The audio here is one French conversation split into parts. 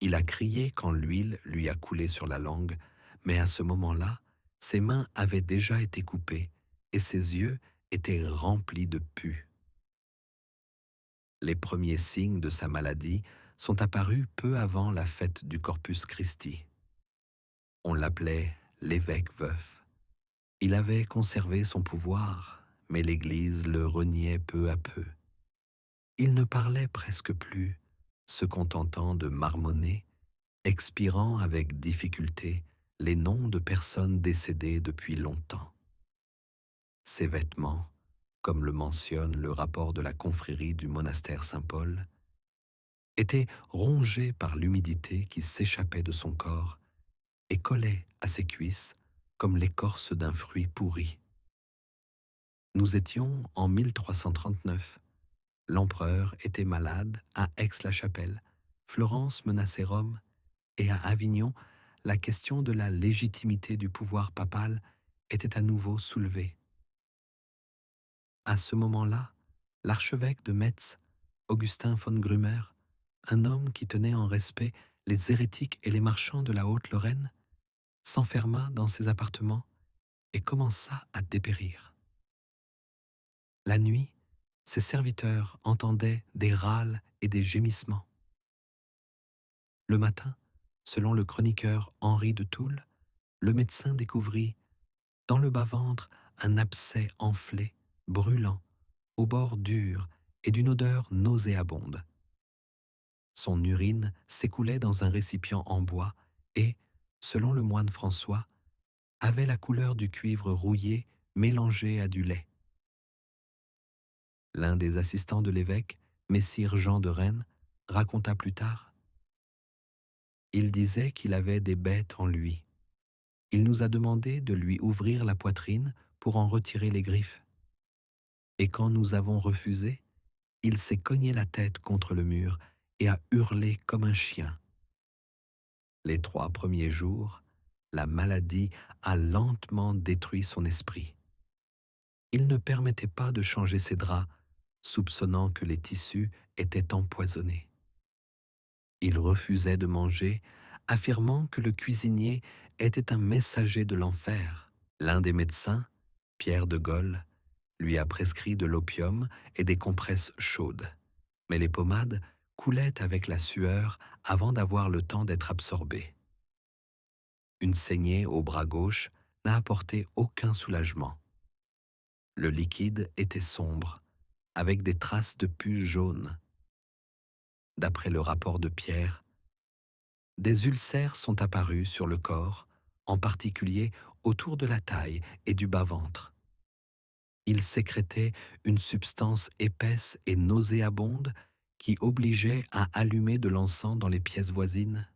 Il a crié quand l'huile lui a coulé sur la langue, mais à ce moment-là, ses mains avaient déjà été coupées et ses yeux étaient remplis de pus. Les premiers signes de sa maladie sont apparus peu avant la fête du Corpus Christi. On l'appelait l'évêque veuf. Il avait conservé son pouvoir, mais l'Église le reniait peu à peu. Il ne parlait presque plus, se contentant de marmonner, expirant avec difficulté les noms de personnes décédées depuis longtemps. Ses vêtements, comme le mentionne le rapport de la confrérie du monastère Saint-Paul, étaient rongés par l'humidité qui s'échappait de son corps et collait à ses cuisses comme l'écorce d'un fruit pourri. Nous étions en 1339. L'empereur était malade à Aix-la-Chapelle, Florence menaçait Rome, et à Avignon, la question de la légitimité du pouvoir papal était à nouveau soulevée. À ce moment-là, l'archevêque de Metz, Augustin von Grümer, un homme qui tenait en respect les hérétiques et les marchands de la Haute-Lorraine, s'enferma dans ses appartements et commença à dépérir. La nuit, ses serviteurs entendaient des râles et des gémissements. Le matin, selon le chroniqueur Henri de Toul, le médecin découvrit, dans le bas-ventre, un abcès enflé, brûlant, aux bords durs et d'une odeur nauséabonde. Son urine s'écoulait dans un récipient en bois et, selon le moine François, avait la couleur du cuivre rouillé mélangé à du lait. L'un des assistants de l'évêque, messire Jean de Rennes, raconta plus tard: il disait qu'il avait des bêtes en lui. Il nous a demandé de lui ouvrir la poitrine pour en retirer les griffes. Et quand nous avons refusé, il s'est cogné la tête contre le mur et a hurlé comme un chien. Les 3 premiers jours, la maladie a lentement détruit son esprit. Il ne permettait pas de changer ses draps, soupçonnant que les tissus étaient empoisonnés. Il refusait de manger, affirmant que le cuisinier était un messager de l'enfer. L'un des médecins, Pierre de Gaulle, lui a prescrit de l'opium et des compresses chaudes. Mais les pommades coulaient avec la sueur avant d'avoir le temps d'être absorbées. Une saignée au bras gauche n'a apporté aucun soulagement. Le liquide était sombre, avec des traces de pus jaune. D'après le rapport de Pierre, des ulcères sont apparus sur le corps, en particulier autour de la taille et du bas-ventre. Il sécrétait une substance épaisse et nauséabonde qui obligeait à allumer de l'encens dans les pièces voisines.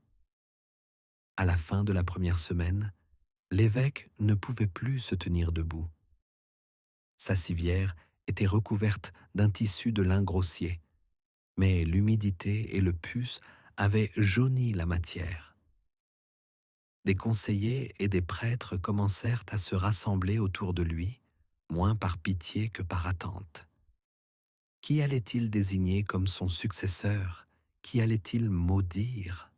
À la fin de la première semaine, l'évêque ne pouvait plus se tenir debout. Sa civière était recouverte d'un tissu de lin grossier, mais l'humidité et le pus avaient jauni la matière. Des conseillers et des prêtres commencèrent à se rassembler autour de lui, moins par pitié que par attente. Qui allait-il désigner comme son successeur? Qui allait-il maudire?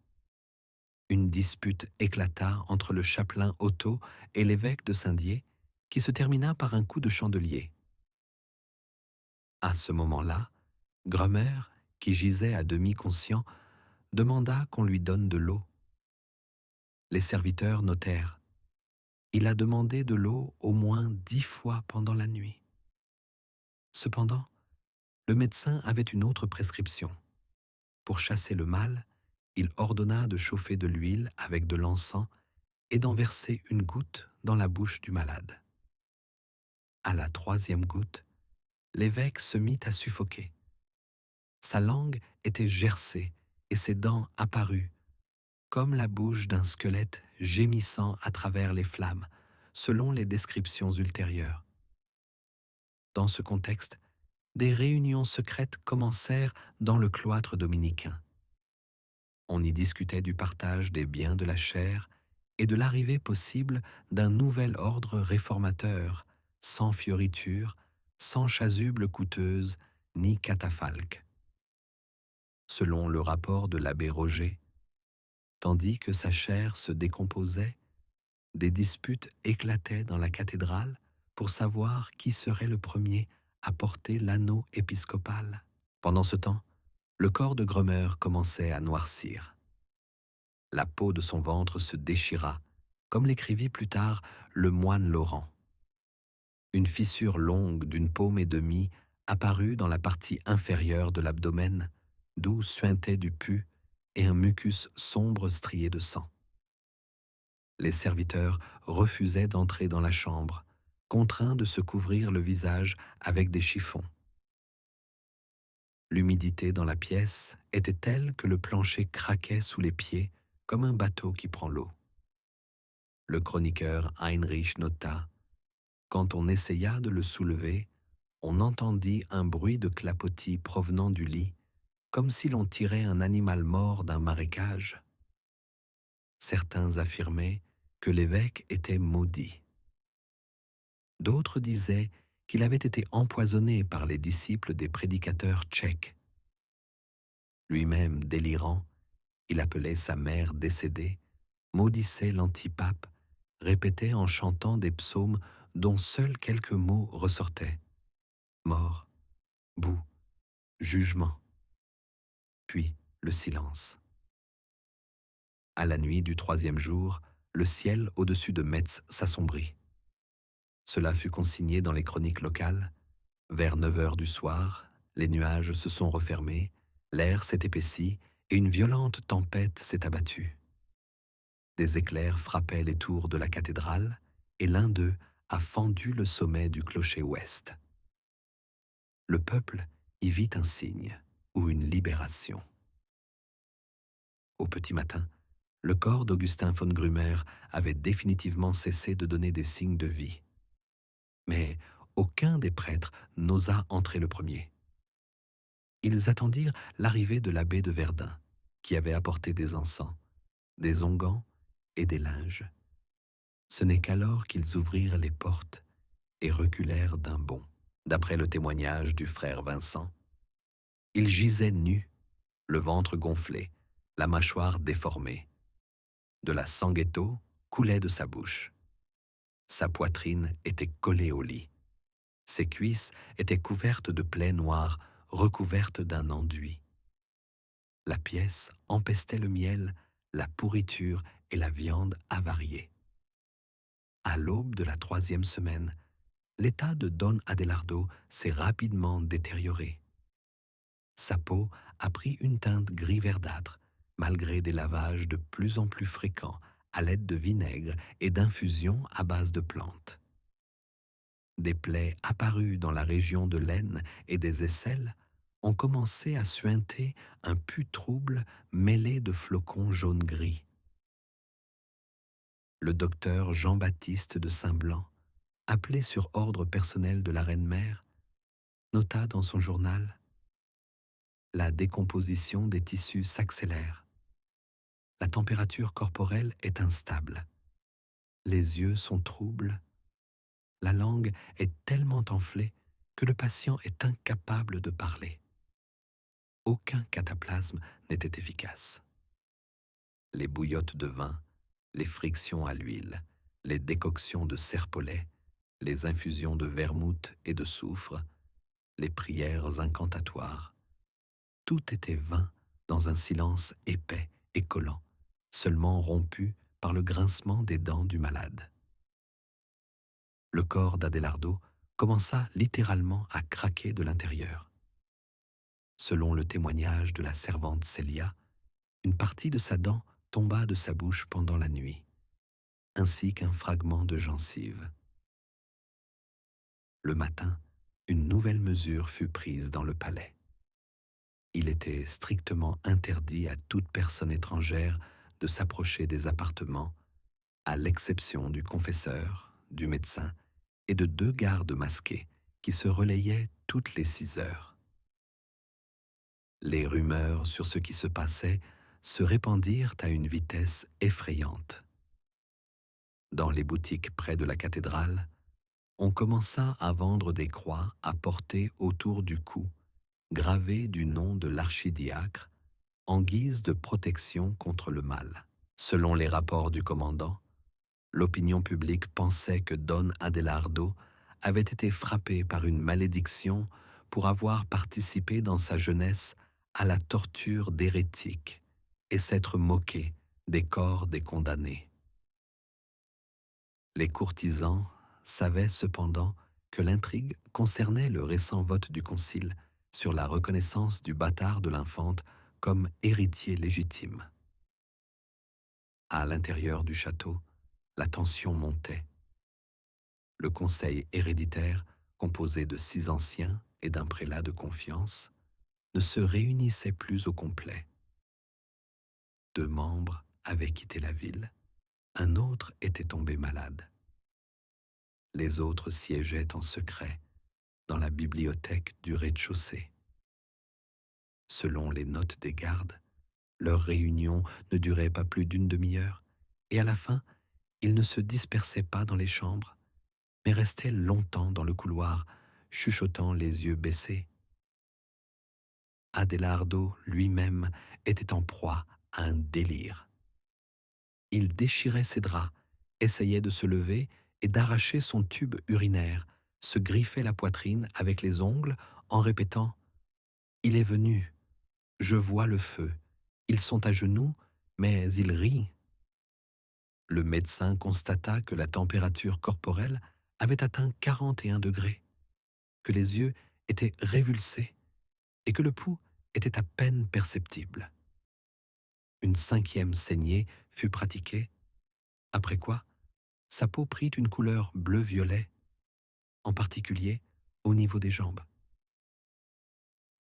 Une dispute éclata entre le chapelain Otto et l'évêque de Saint-Dié, qui se termina par un coup de chandelier. À ce moment-là, Grummer, qui gisait à demi conscient, demanda qu'on lui donne de l'eau. Les serviteurs notèrent: il a demandé de l'eau au moins 10 fois pendant la nuit. Cependant, le médecin avait une autre prescription. Pour chasser le mal, il ordonna de chauffer de l'huile avec de l'encens et d'en verser une goutte dans la bouche du malade. À la 3e goutte, l'évêque se mit à suffoquer. Sa langue était gercée et ses dents apparues, comme la bouche d'un squelette gémissant à travers les flammes, selon les descriptions ultérieures. Dans ce contexte, des réunions secrètes commencèrent dans le cloître dominicain. On y discutait du partage des biens de la chair et de l'arrivée possible d'un nouvel ordre réformateur, sans fioritures, sans chasubles coûteuses, ni catafalques. Selon le rapport de l'abbé Roger, Tandis que sa chair se décomposait, des disputes éclataient dans la cathédrale pour savoir qui serait le premier à porter l'anneau épiscopal. Pendant ce temps, le corps de Grummer commençait à noircir. La peau de son ventre se déchira, comme l'écrivit plus tard le moine Laurent. Une fissure longue d'une paume et demie apparut dans la partie inférieure de l'abdomen, d'où suintait du pus et un mucus sombre strié de sang. Les serviteurs refusaient d'entrer dans la chambre, contraints de se couvrir le visage avec des chiffons. L'humidité dans la pièce était telle que le plancher craquait sous les pieds comme un bateau qui prend l'eau. Le chroniqueur Heinrich nota: quand on essaya de le soulever, on entendit un bruit de clapotis provenant du lit, comme si l'on tirait un animal mort d'un marécage. Certains affirmaient que l'évêque était maudit. D'autres disaient qu'il avait été empoisonné par les disciples des prédicateurs tchèques. Lui-même délirant, il appelait sa mère décédée, maudissait l'antipape, répétait en chantant des psaumes dont seuls quelques mots ressortaient: mort, boue, jugement. Puis le silence. À la nuit du troisième jour, le ciel au-dessus de Metz s'assombrit. Cela fut consigné dans les chroniques locales. Vers 9 heures du soir, les nuages se sont refermés, l'air s'est épaissi et une violente tempête s'est abattue. Des éclairs frappaient les tours de la cathédrale et l'un d'eux a fendu le sommet du clocher ouest. Le peuple y vit un signe ou une libération. Au petit matin, le corps d'Augustin von Grummer avait définitivement cessé de donner des signes de vie. Mais aucun des prêtres n'osa entrer le premier. Ils attendirent l'arrivée de l'abbé de Verdun, qui avait apporté des encens, des onguents et des linges. Ce n'est qu'alors qu'ils ouvrirent les portes et reculèrent d'un bond. D'après le témoignage du frère Vincent, il gisait nu, le ventre gonflé, la mâchoire déformée. De la sanguetto coulait de sa bouche. Sa poitrine était collée au lit. Ses cuisses étaient couvertes de plaies noires recouvertes d'un enduit. La pièce empestait le miel, la pourriture et la viande avariée. À l'aube de la troisième semaine, l'état de Don Adelardo s'est rapidement détérioré. Sa peau a pris une teinte gris verdâtre, malgré des lavages de plus en plus fréquents à l'aide de vinaigre et d'infusions à base de plantes. Des plaies apparues dans la région de l'aine et des aisselles ont commencé à suinter un pus trouble mêlé de flocons jaune-gris. Le docteur Jean-Baptiste de Saint-Blanc, appelé sur ordre personnel de la reine-mère, nota dans son journal: la décomposition des tissus s'accélère. La température corporelle est instable. Les yeux sont troubles. La langue est tellement enflée que le patient est incapable de parler. Aucun cataplasme n'était efficace. Les bouillottes de vin, les frictions à l'huile, les décoctions de serpolet, les infusions de vermouth et de soufre, les prières incantatoires, tout était vain dans un silence épais et collant, seulement rompu par le grincement des dents du malade. Le corps d'Adelardo commença littéralement à craquer de l'intérieur. Selon le témoignage de la servante Célia, une partie de sa dent tomba de sa bouche pendant la nuit, ainsi qu'un fragment de gencive. Le matin, une nouvelle mesure fut prise dans le palais. Il était strictement interdit à toute personne étrangère de s'approcher des appartements, à l'exception du confesseur, du médecin et de 2 gardes masqués qui se relayaient toutes les 6 heures. Les rumeurs sur ce qui se passait se répandirent à une vitesse effrayante. Dans les boutiques près de la cathédrale, on commença à vendre des croix à porter autour du cou, gravées du nom de l'archidiacre, en guise de protection contre le mal. Selon les rapports du commandant, l'opinion publique pensait que Don Adelardo avait été frappé par une malédiction pour avoir participé dans sa jeunesse à la torture d'hérétiques et s'être moqué des corps des condamnés. Les courtisans savaient cependant que l'intrigue concernait le récent vote du Concile sur la reconnaissance du bâtard de l'infante comme héritier légitime. À l'intérieur du château, la tension montait. Le conseil héréditaire, composé de 6 anciens et d'un prélat de confiance, ne se réunissait plus au complet. 2 membres avaient quitté la ville, un autre était tombé malade. Les autres siégeaient en secret dans la bibliothèque du rez-de-chaussée. Selon les notes des gardes, leur réunion ne durait pas plus d'une demi-heure, et à la fin, ils ne se dispersaient pas dans les chambres, mais restaient longtemps dans le couloir, chuchotant les yeux baissés. Adelardo lui-même était en proie à un délire. Il déchirait ses draps, essayait de se lever et d'arracher son tube urinaire, se griffait la poitrine avec les ongles en répétant « Il est venu, je vois le feu, ils sont à genoux, mais ils rient ». Le médecin constata que la température corporelle avait atteint 41 degrés, que les yeux étaient révulsés et que le pouls était à peine perceptible. Une 5e saignée fut pratiquée, après quoi sa peau prit une couleur bleu-violet, en particulier au niveau des jambes.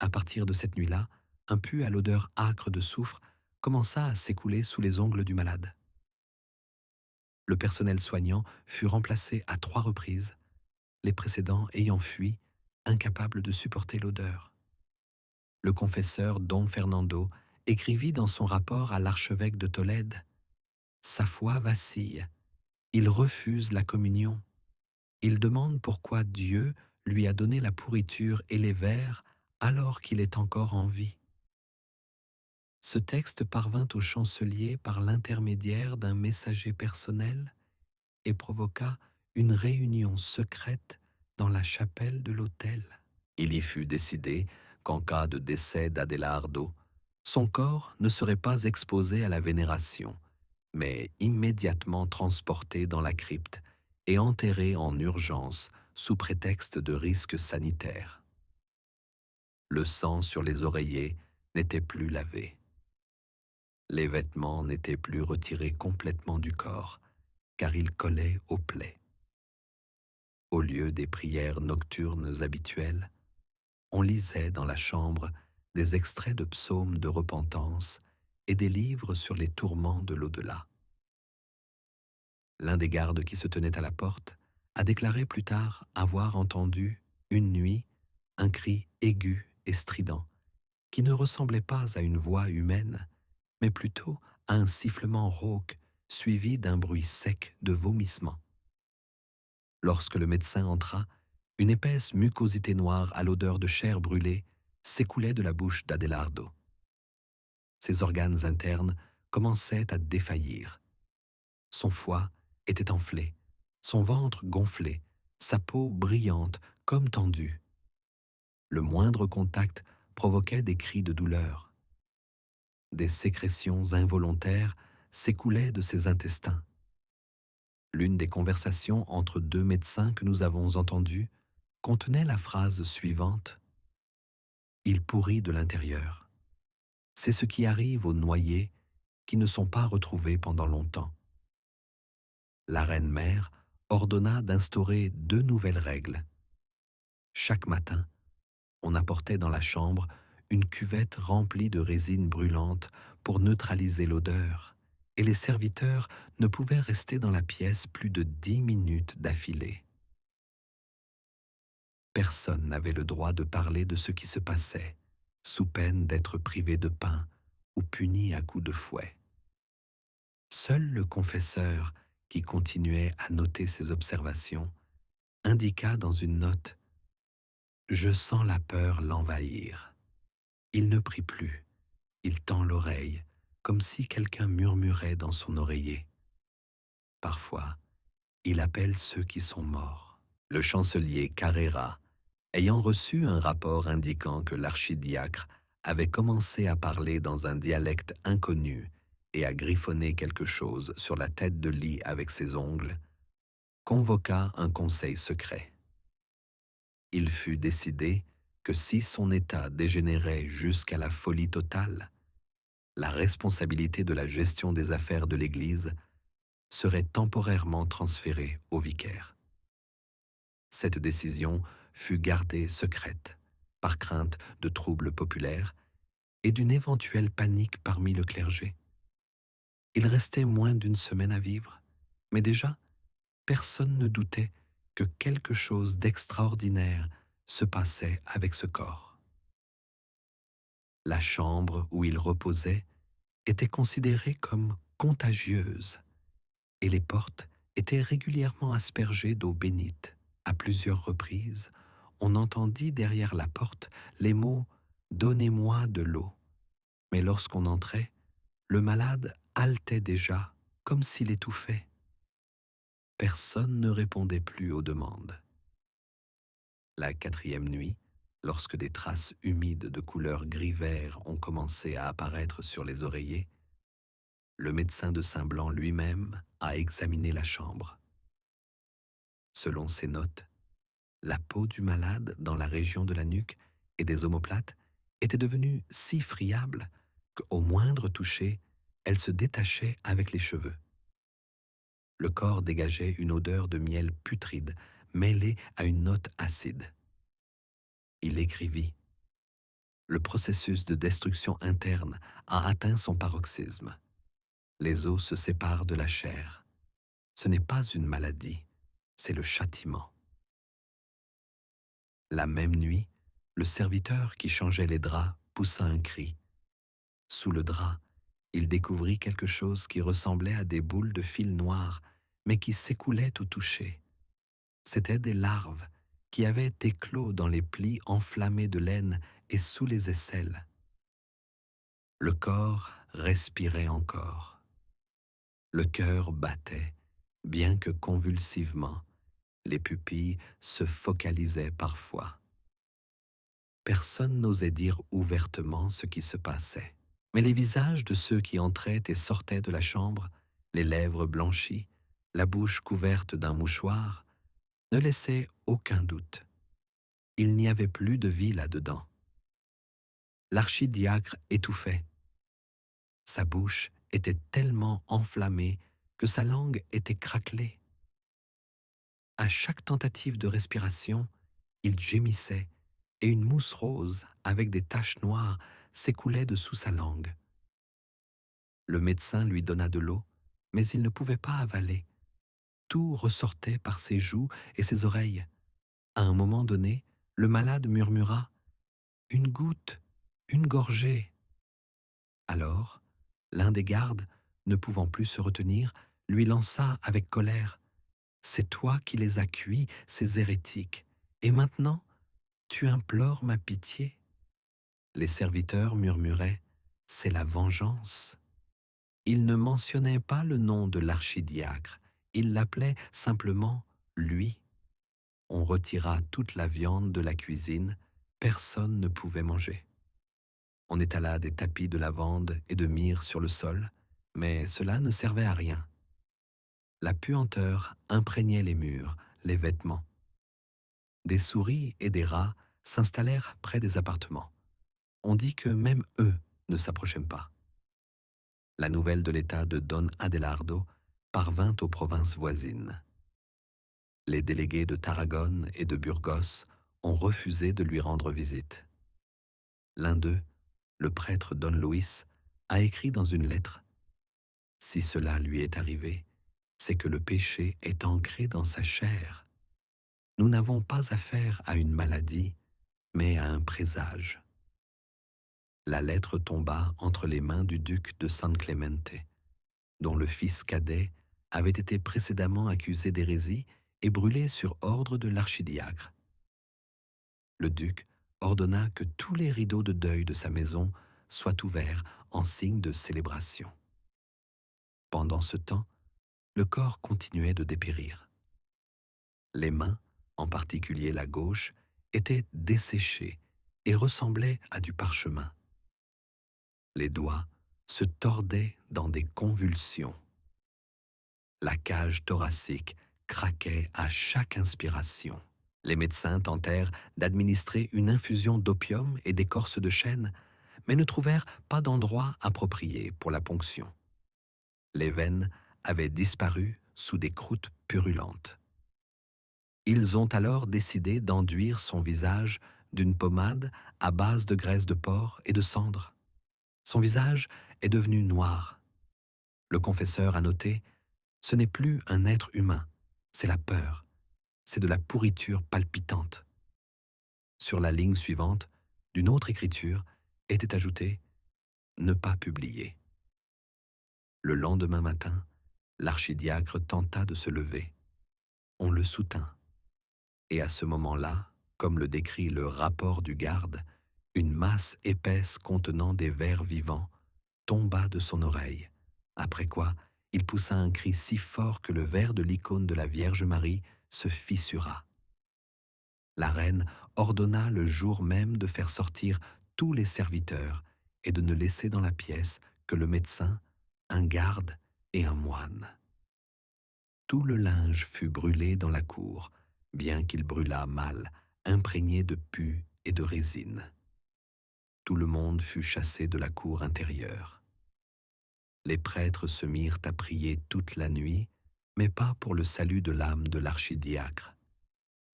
À partir de cette nuit-là, un pu à l'odeur âcre de soufre commença à s'écouler sous les ongles du malade. Le personnel soignant fut remplacé à 3 reprises, les précédents ayant fui, incapables de supporter l'odeur. Le confesseur Don Fernando écrivit dans son rapport à l'archevêque de Tolède « Sa foi vacille, il refuse la communion. Il demande pourquoi Dieu lui a donné la pourriture et les vers alors qu'il est encore en vie. » Ce texte parvint au chancelier par l'intermédiaire d'un messager personnel et provoqua une réunion secrète dans la chapelle de l'autel. Il y fut décidé qu'en cas de décès d'Adelardo, son corps ne serait pas exposé à la vénération, mais immédiatement transporté dans la crypte et enterré en urgence sous prétexte de risques sanitaires. Le sang sur les oreillers n'était plus lavé. Les vêtements n'étaient plus retirés complètement du corps, car ils collaient aux plaies. Au lieu des prières nocturnes habituelles, on lisait dans la chambre des extraits de psaumes de repentance et des livres sur les tourments de l'au-delà. L'un des gardes qui se tenait à la porte a déclaré plus tard avoir entendu, une nuit, un cri aigu et strident, qui ne ressemblait pas à une voix humaine, mais plutôt à un sifflement rauque suivi d'un bruit sec de vomissement. Lorsque le médecin entra, une épaisse mucosité noire à l'odeur de chair brûlée s'écoulait de la bouche d'Adelardo. Ses organes internes commençaient à défaillir. Son foie était enflé, son ventre gonflé, sa peau brillante comme tendue. Le moindre contact provoquait des cris de douleur. Des sécrétions involontaires s'écoulaient de ses intestins. L'une des conversations entre 2 médecins que nous avons entendues contenait la phrase suivante : « Il pourrit de l'intérieur. C'est ce qui arrive aux noyés qui ne sont pas retrouvés pendant longtemps. » La reine-mère ordonna d'instaurer 2 nouvelles règles. Chaque matin, on apportait dans la chambre une cuvette remplie de résine brûlante pour neutraliser l'odeur, et les serviteurs ne pouvaient rester dans la pièce plus de 10 minutes d'affilée. Personne n'avait le droit de parler de ce qui se passait, sous peine d'être privé de pain ou puni à coups de fouet. Seul le confesseur, qui continuait à noter ses observations, indiqua dans une note « Je sens la peur l'envahir ». Il ne prit plus, Il tend l'oreille, comme si quelqu'un murmurait dans son oreiller. Parfois, il appelle ceux qui sont morts. Le chancelier Carrera, ayant reçu un rapport indiquant que l'archidiacre avait commencé à parler dans un dialecte inconnu et à griffonner quelque chose sur la tête de lit avec ses ongles, convoqua un conseil secret. Il fut décidé que si son état dégénérait jusqu'à la folie totale, la responsabilité de la gestion des affaires de l'Église serait temporairement transférée au vicaire. Cette décision fut gardée secrète, par crainte de troubles populaires et d'une éventuelle panique parmi le clergé. Il restait moins d'une semaine à vivre, mais déjà, personne ne doutait que quelque chose d'extraordinaire se passait avec ce corps. La chambre où il reposait était considérée comme contagieuse et les portes étaient régulièrement aspergées d'eau bénite. À plusieurs reprises, on entendit derrière la porte les mots « Donnez-moi de l'eau ». Mais lorsqu'on entrait, le malade haletait déjà, comme s'il étouffait. Personne ne répondait plus aux demandes. La quatrième nuit, lorsque des traces humides de couleur gris-vert ont commencé à apparaître sur les oreillers, le médecin de Saint-Blanc lui-même a examiné la chambre. Selon ses notes, la peau du malade dans la région de la nuque et des omoplates était devenue si friable qu'au moindre toucher, elle se détachait avec les cheveux. Le corps dégageait une odeur de miel putride mêlée à une note acide. Il écrivit: le processus de destruction interne a atteint son paroxysme. Les os se séparent de la chair. Ce n'est pas une maladie, c'est le châtiment. La même nuit, le serviteur qui changeait les draps poussa un cri. Sous le drap, il découvrit quelque chose qui ressemblait à des boules de fil noir, mais qui s'écoulaient au toucher. C'étaient des larves qui avaient éclos dans les plis enflammés de laine et sous les aisselles. Le corps respirait encore. Le cœur battait, bien que convulsivement. Les pupilles se focalisaient parfois. Personne n'osait dire ouvertement ce qui se passait. Mais les visages de ceux qui entraient et sortaient de la chambre, les lèvres blanchies, la bouche couverte d'un mouchoir, ne laissaient aucun doute. Il n'y avait plus de vie là-dedans. L'archidiacre étouffait. Sa bouche était tellement enflammée que sa langue était craquelée. À chaque tentative de respiration, il gémissait et une mousse rose avec des taches noires s'écoulait dessous sa langue. Le médecin lui donna de l'eau, mais il ne pouvait pas avaler. Tout ressortait par ses joues et ses oreilles. À un moment donné, le malade murmura « Une goutte, une gorgée ». Alors, l'un des gardes, ne pouvant plus se retenir, lui lança avec colère « C'est toi qui les as cuits, ces hérétiques, et maintenant, tu implores ma pitié ?» Les serviteurs murmuraient « C'est la vengeance ». Il ne mentionnait pas le nom de l'archidiacre, il l'appelait simplement « lui ». On retira toute la viande de la cuisine, personne ne pouvait manger. On étala des tapis de lavande et de myrrhe sur le sol, mais cela ne servait à rien. La puanteur imprégnait les murs, les vêtements. Des souris et des rats s'installèrent près des appartements. On dit que même eux ne s'approchaient pas. La nouvelle de l'état de Don Adelardo parvint aux provinces voisines. Les délégués de Tarragone et de Burgos ont refusé de lui rendre visite. L'un d'eux, le prêtre Don Luis, a écrit dans une lettre « Si cela lui est arrivé, c'est que le péché est ancré dans sa chair. Nous n'avons pas affaire à une maladie, mais à un présage. » La lettre tomba entre les mains du duc de San Clemente, dont le fils cadet avait été précédemment accusé d'hérésie et brûlé sur ordre de l'archidiacre. Le duc ordonna que tous les rideaux de deuil de sa maison soit ouvert en signe de célébration. Pendant ce temps, le corps continuait de dépérir. Les mains, en particulier la gauche, étaient desséchées et ressemblaient à du parchemin. Les doigts se tordaient dans des convulsions. La cage thoracique craquait à chaque inspiration. Les médecins tentèrent d'administrer une infusion d'opium et d'écorce de chêne, mais ne trouvèrent pas d'endroit approprié pour la ponction. Les veines avaient disparu sous des croûtes purulentes. Ils ont alors décidé d'enduire son visage d'une pommade à base de graisse de porc et de cendre. Son visage est devenu noir. Le confesseur a noté: ce n'est plus un être humain, c'est la peur, c'est de la pourriture palpitante. Sur la ligne suivante, d'une autre écriture, était ajouté: ne pas publier. Le lendemain matin, l'archidiacre tenta de se lever. On le soutint. Et à ce moment-là, comme le décrit le rapport du garde, une masse épaisse contenant des vers vivants tomba de son oreille, après quoi il poussa un cri si fort que le verre de l'icône de la Vierge Marie se fissura. La reine ordonna le jour même de faire sortir tous les serviteurs et de ne laisser dans la pièce que le médecin, un garde et un moine. Tout le linge fut brûlé dans la cour, bien qu'il brûlât mal, imprégné de pus et de résine. Tout le monde fut chassé de la cour intérieure. Les prêtres se mirent à prier toute la nuit, mais pas pour le salut de l'âme de l'archidiacre.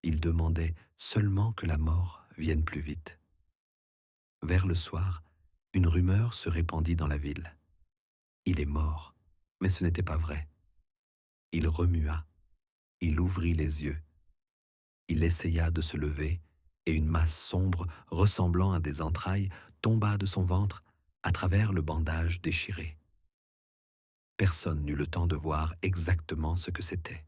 Ils demandaient seulement que la mort vienne plus vite. Vers le soir, une rumeur se répandit dans la ville. Il est mort, mais ce n'était pas vrai. Il remua, il ouvrit les yeux. Il essaya de se lever, et une masse sombre, ressemblant à des entrailles, tomba de son ventre à travers le bandage déchiré. Personne n'eut le temps de voir exactement ce que c'était.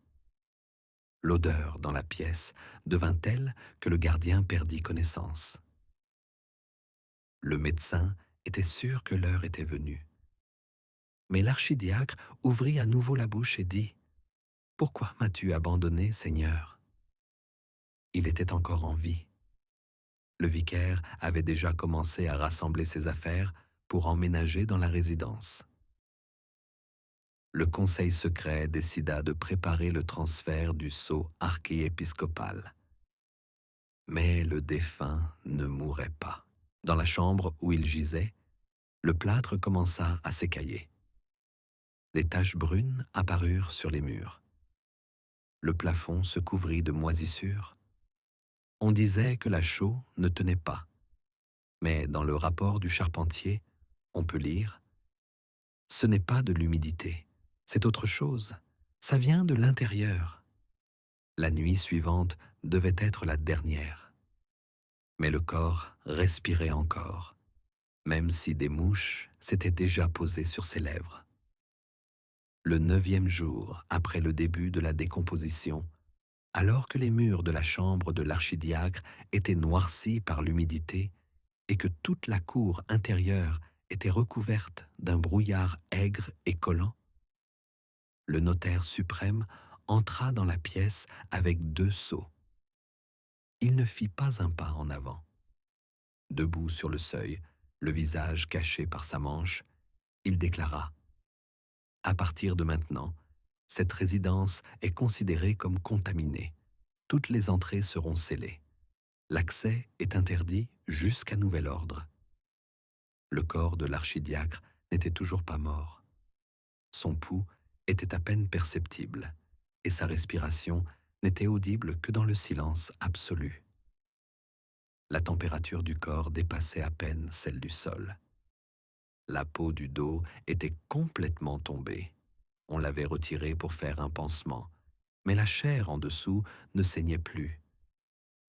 L'odeur dans la pièce devint telle que le gardien perdit connaissance. Le médecin était sûr que l'heure était venue. Mais l'archidiacre ouvrit à nouveau la bouche et dit: « Pourquoi m'as-tu abandonné, Seigneur ?» Il était encore en vie. Le vicaire avait déjà commencé à rassembler ses affaires pour emménager dans la résidence. Le conseil secret décida de préparer le transfert du sceau archiépiscopal. Mais le défunt ne mourait pas. Dans la chambre où il gisait, le plâtre commença à s'écailler. Des taches brunes apparurent sur les murs. Le plafond se couvrit de moisissures. On disait que la chaux ne tenait pas. Mais dans le rapport du charpentier, on peut lire: « Ce n'est pas de l'humidité, c'est autre chose, ça vient de l'intérieur. » La nuit suivante devait être la dernière. Mais le corps respirait encore, même si des mouches s'étaient déjà posées sur ses lèvres. Le 9e jour après le début de la décomposition, alors que les murs de la chambre de l'archidiacre étaient noircis par l'humidité et que toute la cour intérieure était recouverte d'un brouillard aigre et collant, le notaire suprême entra dans la pièce avec 2 seaux. Il ne fit pas un pas en avant. Debout sur le seuil, le visage caché par sa manche, il déclara: « À partir de maintenant, cette résidence est considérée comme contaminée. Toutes les entrées seront scellées. L'accès est interdit jusqu'à nouvel ordre. » Le corps de l'archidiacre n'était toujours pas mort. Son pouls était à peine perceptible, et sa respiration n'était audible que dans le silence absolu. La température du corps dépassait à peine celle du sol. La peau du dos était complètement tombée. On l'avait retirée pour faire un pansement, mais la chair en dessous ne saignait plus.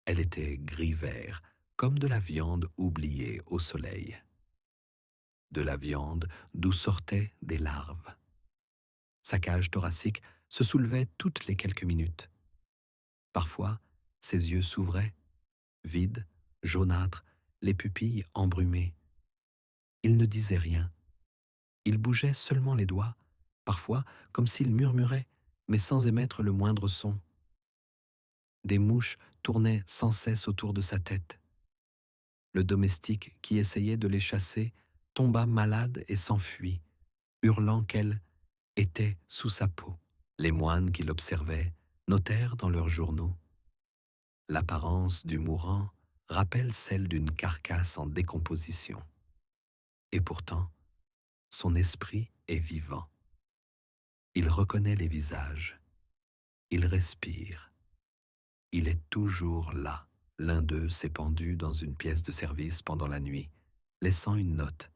Elle était gris-vert, comme de la viande oubliée au soleil. De la viande d'où sortaient des larves. Sa cage thoracique se soulevait toutes les quelques minutes. Parfois, ses yeux s'ouvraient, vides, jaunâtres, les pupilles embrumées. Il ne disait rien. Il bougeait seulement les doigts, parfois comme s'il murmurait, mais sans émettre le moindre son. Des mouches tournaient sans cesse autour de sa tête. Le domestique qui essayait de les chasser tomba malade et s'enfuit, hurlant qu'elle était sous sa peau. Les moines qui l'observaient notèrent dans leurs journaux: l'apparence du mourant rappelle celle d'une carcasse en décomposition. Et pourtant, son esprit est vivant. Il reconnaît les visages. Il respire. Il est toujours là. L'un d'eux s'est pendu dans une pièce de service pendant la nuit, laissant une note.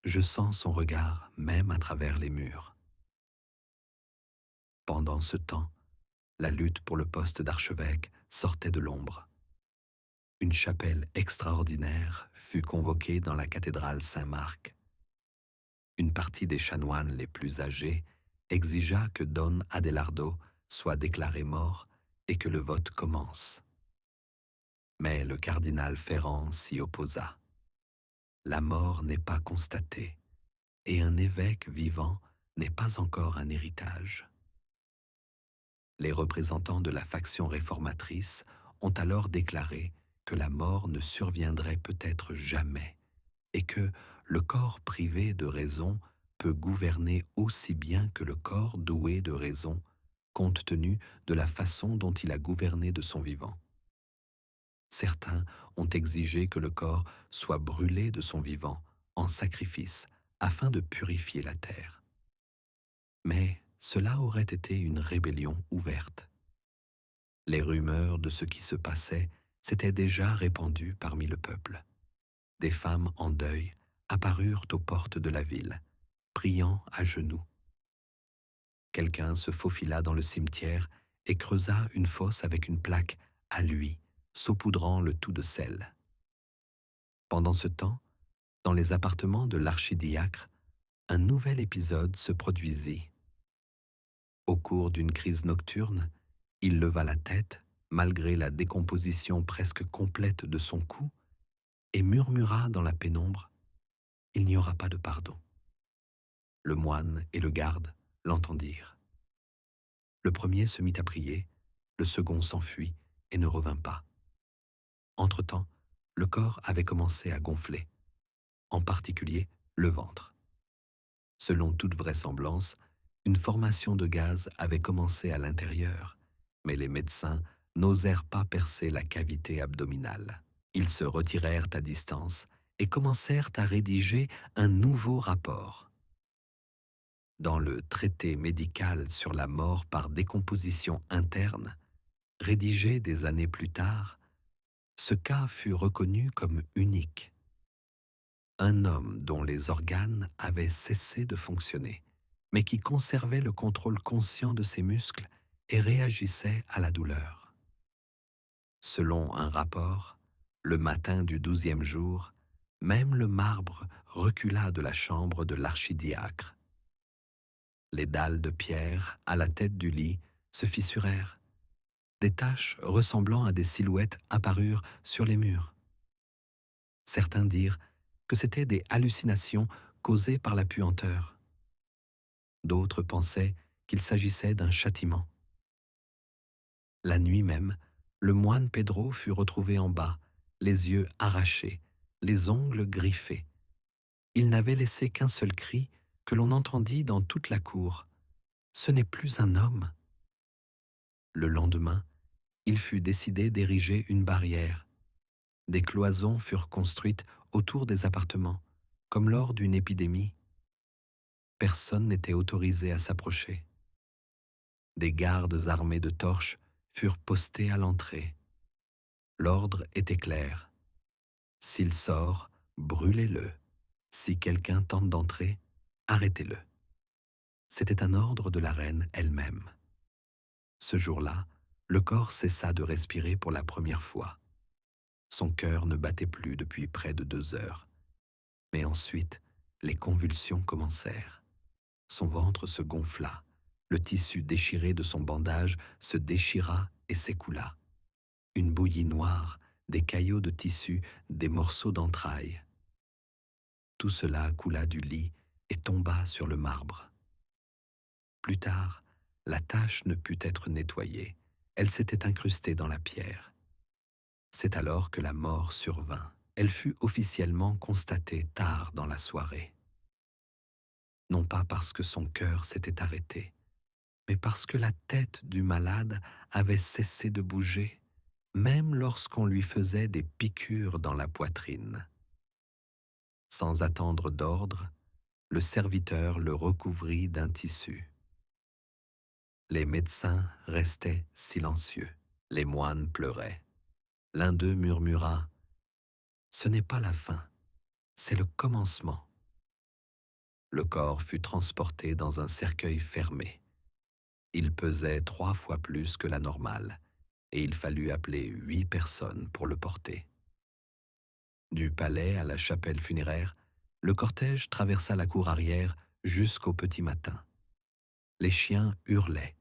Je sens son regard même à travers les murs. Pendant ce temps, la lutte pour le poste d'archevêque sortait de l'ombre. Une chapelle extraordinaire fut convoquée dans la cathédrale Saint-Marc. Une partie des chanoines les plus âgés exigea que Don Adelardo soit déclaré mort et que le vote commence. Mais le cardinal Ferrand s'y opposa. La mort n'est pas constatée, et un évêque vivant n'est pas encore un héritage. Les représentants de la faction réformatrice ont alors déclaré que la mort ne surviendrait peut-être jamais, et que le corps privé de raison peut gouverner aussi bien que le corps doué de raison, compte tenu de la façon dont il a gouverné de son vivant. Certains ont exigé que le corps soit brûlé de son vivant en sacrifice afin de purifier la terre. Mais cela aurait été une rébellion ouverte. Les rumeurs de ce qui se passait s'étaient déjà répandues parmi le peuple. Des femmes en deuil apparurent aux portes de la ville, priant à genoux. Quelqu'un se faufila dans le cimetière et creusa une fosse avec une plaque à lui, saupoudrant le tout de sel. Pendant ce temps, dans les appartements de l'archidiacre, un nouvel épisode se produisit. Au cours d'une crise nocturne, il leva la tête, malgré la décomposition presque complète de son cou, et murmura dans la pénombre: « Il n'y aura pas de pardon. » Le moine et le garde l'entendirent. Le premier se mit à prier, le second s'enfuit et ne revint pas. Entre-temps, le corps avait commencé à gonfler, en particulier le ventre. Selon toute vraisemblance, une formation de gaz avait commencé à l'intérieur, mais les médecins n'osèrent pas percer la cavité abdominale. Ils se retirèrent à distance et commencèrent à rédiger un nouveau rapport. Dans le traité médical sur la mort par décomposition interne, rédigé des années plus tard, ce cas fut reconnu comme unique. Un homme dont les organes avaient cessé de fonctionner, mais qui conservait le contrôle conscient de ses muscles et réagissait à la douleur. Selon un rapport, le matin du 12e jour, même le marbre recula de la chambre de l'archidiacre. Les dalles de pierre à la tête du lit se fissurèrent. Des taches ressemblant à des silhouettes apparurent sur les murs. Certains dirent que c'étaient des hallucinations causées par la puanteur. D'autres pensaient qu'il s'agissait d'un châtiment. La nuit même, le moine Pedro fut retrouvé en bas, les yeux arrachés, les ongles griffés. Il n'avait laissé qu'un seul cri que l'on entendit dans toute la cour. « Ce n'est plus un homme !» Le lendemain, il fut décidé d'ériger une barrière. Des cloisons furent construites autour des appartements, comme lors d'une épidémie. Personne n'était autorisé à s'approcher. Des gardes armés de torches furent postés à l'entrée. L'ordre était clair. S'il sort, brûlez-le. Si quelqu'un tente d'entrer, arrêtez-le. C'était un ordre de la reine elle-même. Ce jour-là, le corps cessa de respirer pour la première fois. Son cœur ne battait plus depuis près de 2 heures. Mais ensuite, les convulsions commencèrent. Son ventre se gonfla. Le tissu déchiré de son bandage se déchira et s'écoula. Une bouillie noire, des caillots de tissu, des morceaux d'entrailles. tout cela coula du lit et tomba sur le marbre. Plus tard, la tache ne put être nettoyée. Elle s'était incrustée dans la pierre. C'est alors que la mort survint. Elle fut officiellement constatée tard dans la soirée. Non pas parce que son cœur s'était arrêté, mais parce que la tête du malade avait cessé de bouger, même lorsqu'on lui faisait des piqûres dans la poitrine. Sans attendre d'ordre, le serviteur le recouvrit d'un tissu. Les médecins restaient silencieux. Les moines pleuraient. L'un d'eux murmura « Ce n'est pas la fin, c'est le commencement ». Le corps fut transporté dans un cercueil fermé. Il pesait 3 fois plus que la normale, et il fallut appeler 8 personnes pour le porter. Du palais à la chapelle funéraire, le cortège traversa la cour arrière jusqu'au petit matin. Les chiens hurlaient.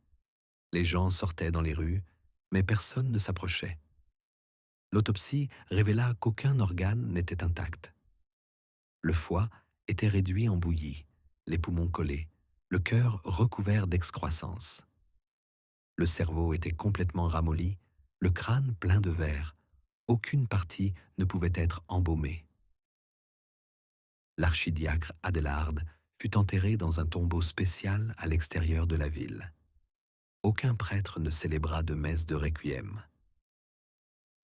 Les gens sortaient dans les rues, mais personne ne s'approchait. L'autopsie révéla qu'aucun organe n'était intact. Le foie était réduit en bouillie, les poumons collés, le cœur recouvert d'excroissance. Le cerveau était complètement ramolli, le crâne plein de verre. Aucune partie ne pouvait être embaumée. L'archidiacre Adélard fut enterré dans un tombeau spécial à l'extérieur de la ville. Aucun prêtre ne célébra de messe de requiem.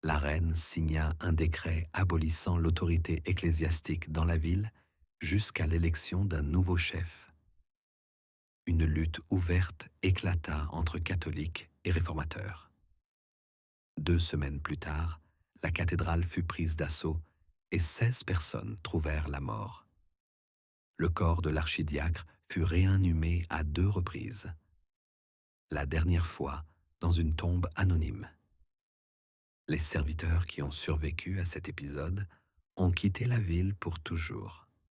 La reine signa un décret abolissant l'autorité ecclésiastique dans la ville jusqu'à l'élection d'un nouveau chef. Une lutte ouverte éclata entre catholiques et réformateurs. 2 semaines plus tard, la cathédrale fut prise d'assaut et 16 personnes trouvèrent la mort. Le corps de l'archidiacre fut réinhumé à 2 reprises. La dernière fois dans une tombe anonyme. Les serviteurs qui ont survécu à cet épisode ont quitté la ville pour toujours.